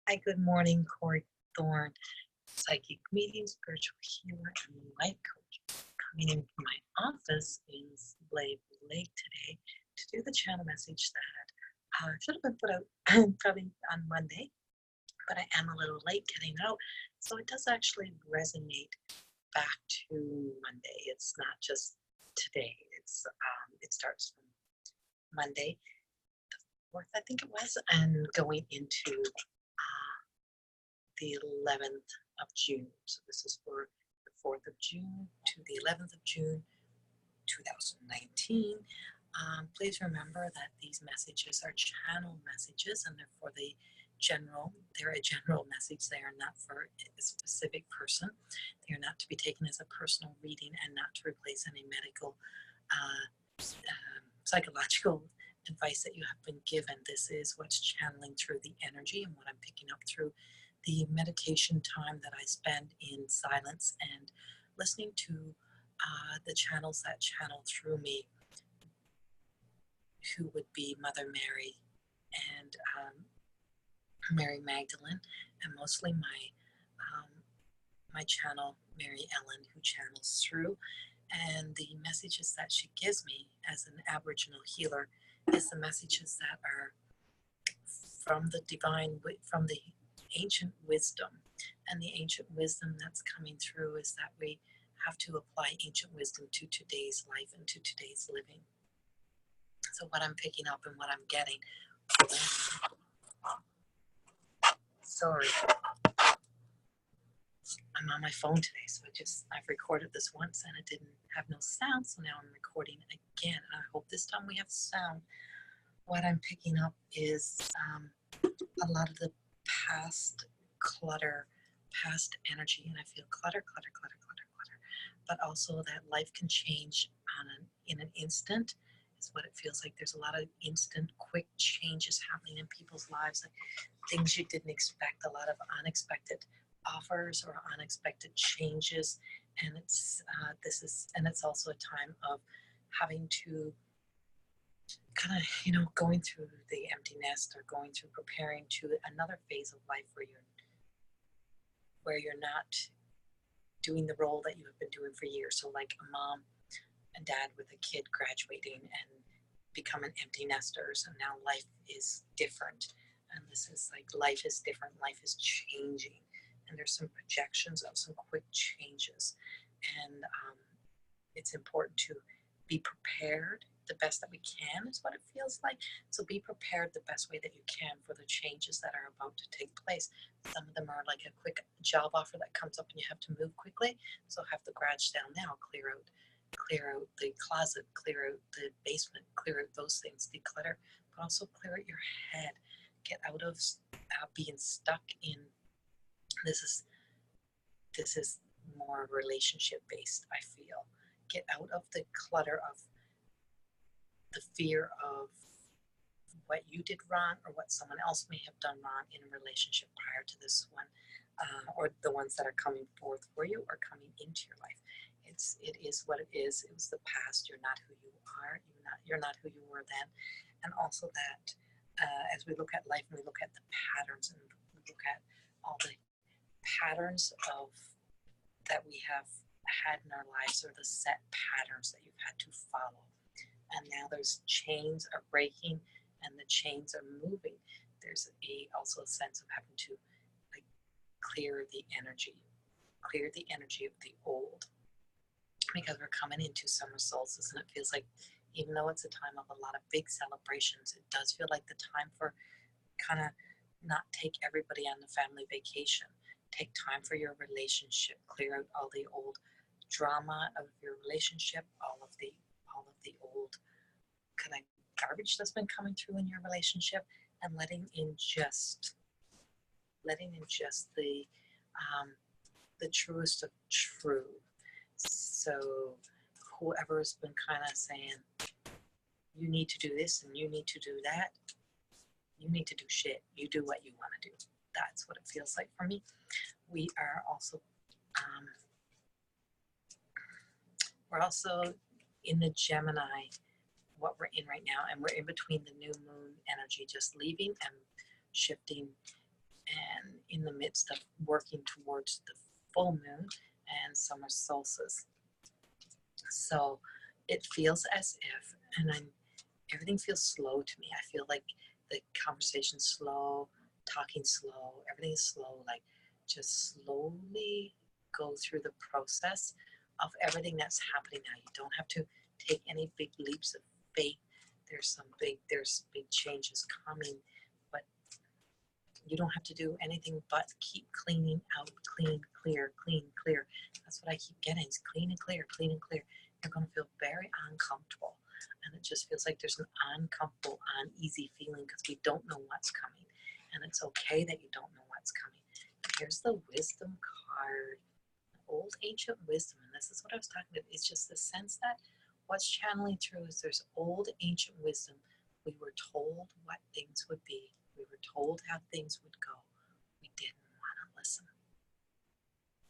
Hi, good morning, Corey Thorne, psychic medium, spiritual healer, and life coach. Coming in from my office in Slave Lake today to do the channel message that should have been put out probably on Monday, but I am a little late getting out. So it does actually resonate back to Monday. It's not just today. It starts from Monday, the 4th, I think it was, and going into the 11th of June. So this is for the 4th of June to the 11th of June, 2019. Please remember that these messages are channel messages and they're for the general. They're a general message. They are not for a specific person. They are not to be taken as a personal reading and not to replace any medical, psychological advice that you have been given. This is what's channeling through the energy and what I'm picking up through the meditation time that I spend in silence and listening to the channels that channel through me, who would be Mother Mary and Mary Magdalene, and mostly my channel, Mary Ellen, who channels through. And the messages that she gives me as an Aboriginal healer is the messages that are from the divine, from the ancient wisdom. And the ancient wisdom that's coming through is that we have to apply ancient wisdom to today's life and to today's living. So what I'm picking up and what I'm getting, sorry, I'm on my phone today, so I've recorded this once and it didn't have no sound, so now I'm recording again, and I hope this time we have sound. What I'm picking up is a lot of the past clutter, past energy, and I feel clutter, but also that life can change in an instant is what it feels like. There's a lot of instant, quick changes happening in people's lives, like things you didn't expect, a lot of unexpected offers or unexpected changes, and it's also a time of having to kind of going through the empty nest or going through preparing to another phase of life where you're not doing the role that you have been doing for years. So like a mom and dad with a kid graduating and becoming empty nesters, and now life is different, and this is like life is different, life is changing, and there's some projections of some quick changes, and it's important to be prepared the best that we can is what it feels like. So be prepared the best way that you can for the changes that are about to take place. Some of them are like a quick job offer that comes up and you have to move quickly, so have the garage down now, clear out the closet, clear out the basement, clear out those things, declutter, but also clear out your head. Get out of being stuck in this is more relationship based, I feel. Get out of the clutter of the fear of what you did wrong or what someone else may have done wrong in a relationship prior to this one, or the ones that are coming forth for you or coming into your life. It is what it is. It was the past. You're not who you are. You're not who you were then. And also that as we look at life and we look at the patterns and we look at all the patterns that we have had in our lives, or the set patterns that you've had to follow, and now those chains are breaking and the chains are moving. There's also a sense of having to like clear the energy of the old, because we're coming into summer solstice, and it feels like, even though it's a time of a lot of big celebrations, it does feel like the time for kind of not take everybody on the family vacation. Take time for your relationship. Clear out all the old drama of your relationship, all of the old kind of garbage that's been coming through in your relationship, and letting in just the truest of true. So whoever has been kind of saying, you need to do this and you need to do that, you need to do shit. You do what you want to do. That's what it feels like for me. We are also we're also in the Gemini, what we're in right now, and we're in between the new moon energy just leaving and shifting and in the midst of working towards the full moon and summer solstice. So it feels as if, and everything feels slow to me. I feel like the conversation's slow, talking slow, everything is slow, like just slowly go through the process of everything that's happening now. You don't have to take any big leaps of faith. There's big changes coming, but you don't have to do anything but keep cleaning out, clean, clear, clean, clear. That's what I keep getting, is clean and clear, clean and clear. You're going to feel very uncomfortable. And it just feels like there's an uncomfortable, uneasy feeling because we don't know what's coming. And it's okay that you don't know what's coming. Here's the wisdom card, old ancient wisdom. And this is what I was talking about. It's just the sense that what's channeling through is there's old ancient wisdom. We were told what things would be. We were told how things would go. We didn't want to listen.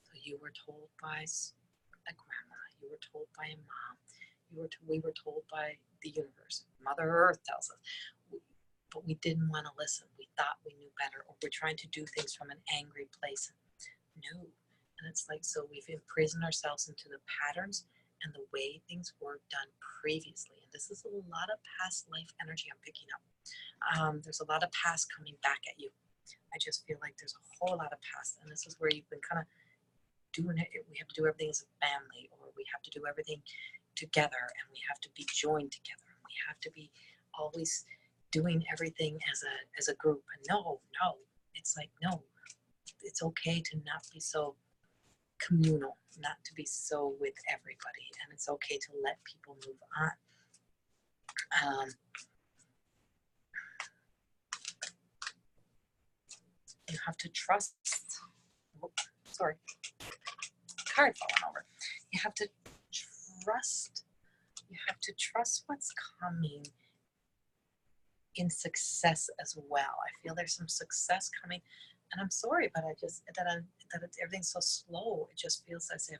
So you were told by a grandma. You were told by a mom. We were told by the universe. Mother Earth tells us. But we didn't want to listen. We thought we knew better, or we're trying to do things from an angry place. No. And it's like, so we've imprisoned ourselves into the patterns and the way things were done previously. And this is a lot of past life energy I'm picking up. There's a lot of past coming back at you. I just feel like there's a whole lot of past, and this is where you've been kind of doing it. We have to do everything as a family, or we have to do everything together, and we have to be joined together, and we have to be always doing everything as a group. And no, it's like, no, it's okay to not be so communal, not to be so with everybody, and it's okay to let people move on. You have to trust, sorry, card falling over. You have to trust what's coming in success as well. I feel there's some success coming, and I'm sorry, but everything's so slow. It just feels as if,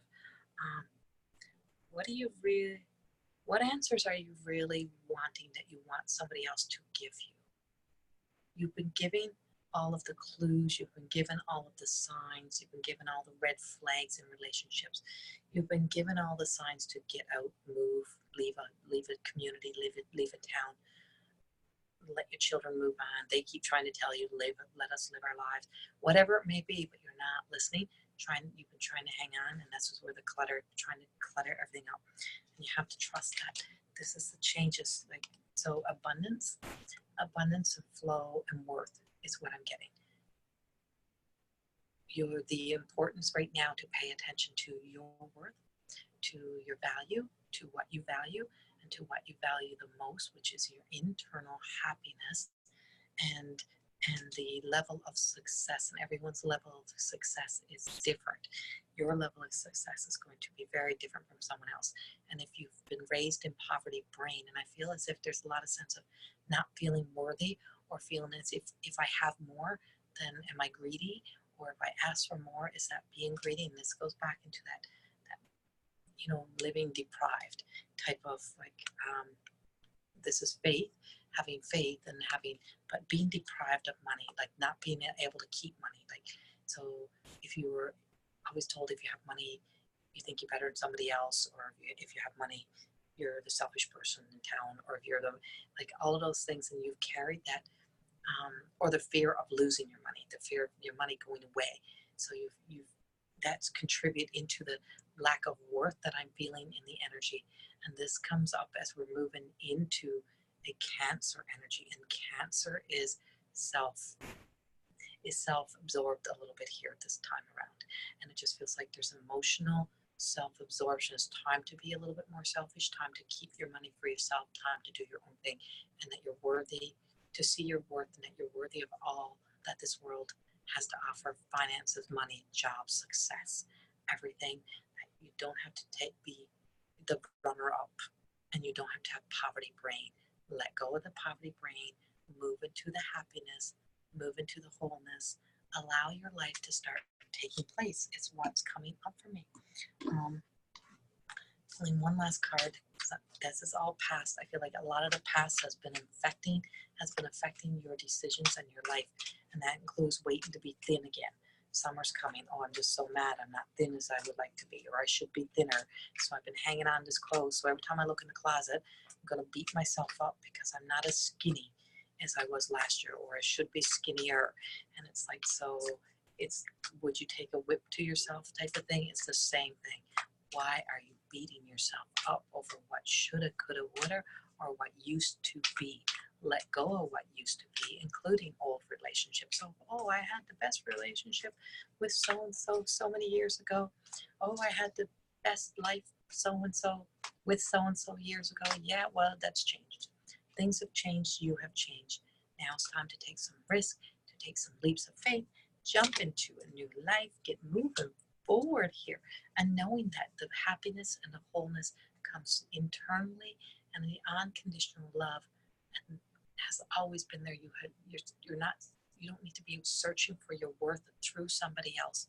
what answers are you really wanting that you want somebody else to give you? You've been giving all of the clues, you've been given all of the signs, you've been given all the red flags in relationships. You've been given all the signs to get out, move, leave a community, leave a town, let your children move on. They keep trying to tell you, let us live our lives, whatever it may be, but you're not listening. You've been trying to hang on, and this is where trying to clutter everything up. And you have to trust that this is the changes. So abundance and flow and worth is what I'm getting. The importance right now to pay attention to your worth, to your value, to what you value, and to what you value the most, which is your internal happiness and the level of success. And everyone's level of success is different. Your level of success is going to be very different from someone else. And if you've been raised in poverty brain, and I feel as if there's a lot of sense of not feeling worthy, or feeling as if I have more, then am I greedy? Or if I ask for more, is that being greedy? And this goes back into that living deprived type of this is faith, having faith but being deprived of money, like not being able to keep money. So if you were always told if you have money, you think you're better than somebody else, or if you have money, you're the selfish person in town, or if you're all of those things, and you've carried that, or the fear of losing your money, the fear of your money going away. So that's contribute into the lack of worth that I'm feeling in the energy. And this comes up as we're moving into a Cancer energy, and Cancer is self-absorbed a little bit here this time around. And it just feels like there's an emotional self-absorption. It's time to be a little bit more selfish, time to keep your money for yourself, time to do your own thing, and that you're worthy to see your worth, and that you're worthy of all that this world has to offer: finances, money, jobs, success, everything. That you don't have to be the runner-up, and you don't have to have poverty brain. Let go of the poverty brain, move into the happiness, move into the wholeness, allow your life to start taking place. It's what's coming up for me. Pulling one last card, because this is all past. I feel like a lot of the past has been affecting your decisions and your life, and that includes waiting to be thin again. Summer's coming. Oh, I'm just so mad I'm not thin as I would like to be, or I should be thinner. So I've been hanging on to this clothes. So every time I look in the closet, I'm going to beat myself up because I'm not as skinny as I was last year, or I should be skinnier. And it's like, so it's, would you take a whip to yourself type of thing? It's the same thing. Why are you beating yourself up over what shoulda, coulda, woulda, or what used to be? Let go of what used to be, including old relationships. So, oh, I had the best relationship with so-and-so so many years ago. Oh, I had the best life so-and-so with so-and-so years ago. Yeah, well, that's changed. Things have changed. You have changed. Now it's time to take some risk, to take some leaps of faith, jump into a new life, get moving forward here, and knowing that the happiness and the wholeness comes internally, and the unconditional love and has always been there. You're not, you don't need to be searching for your worth through somebody else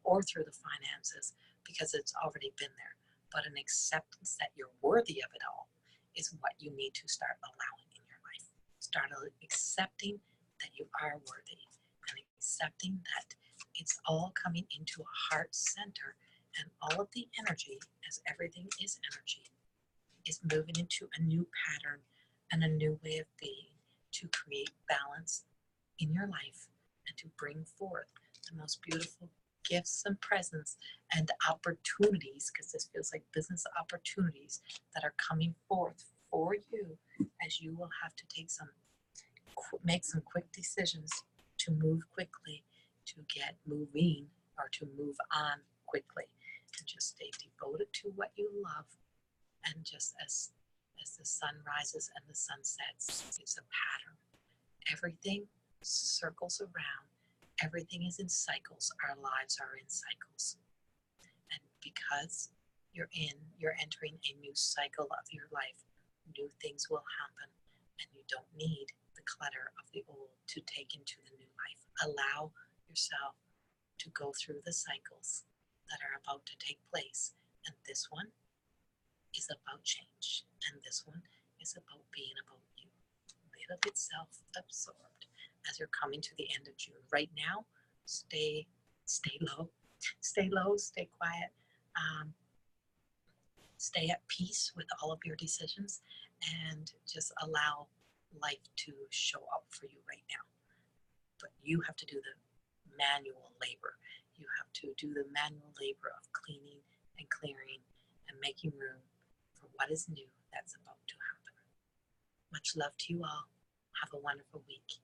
or through the finances, because it's already been there. But an acceptance that you're worthy of it all is what you need to start allowing in your life. Start accepting that you are worthy, and accepting that it's all coming into a heart center, and all of the energy, as everything is energy, is moving into a new pattern and a new way of being, to create balance in your life and to bring forth the most beautiful gifts and presents and opportunities, because this feels like business opportunities that are coming forth for you, as you will have to make some quick decisions to move quickly, to get moving, or to move on quickly, and just stay devoted to what you love. And just as the sun rises and the sun sets, it's a pattern. Everything circles around. Everything is in cycles. Our lives are in cycles. And because you're entering a new cycle of your life, new things will happen, and you don't need the clutter of the old to take into the new life. Allow yourself to go through the cycles that are about to take place. And this one is about change, and this one is about being about you. A little bit self-absorbed as you're coming to the end of June. Right now, stay low, stay quiet, stay at peace with all of your decisions, and just allow life to show up for you right now. But you have to do the manual labor. You have to do the manual labor of cleaning and clearing and making room for what is new that's about to happen. Much love to you all. Have a wonderful week.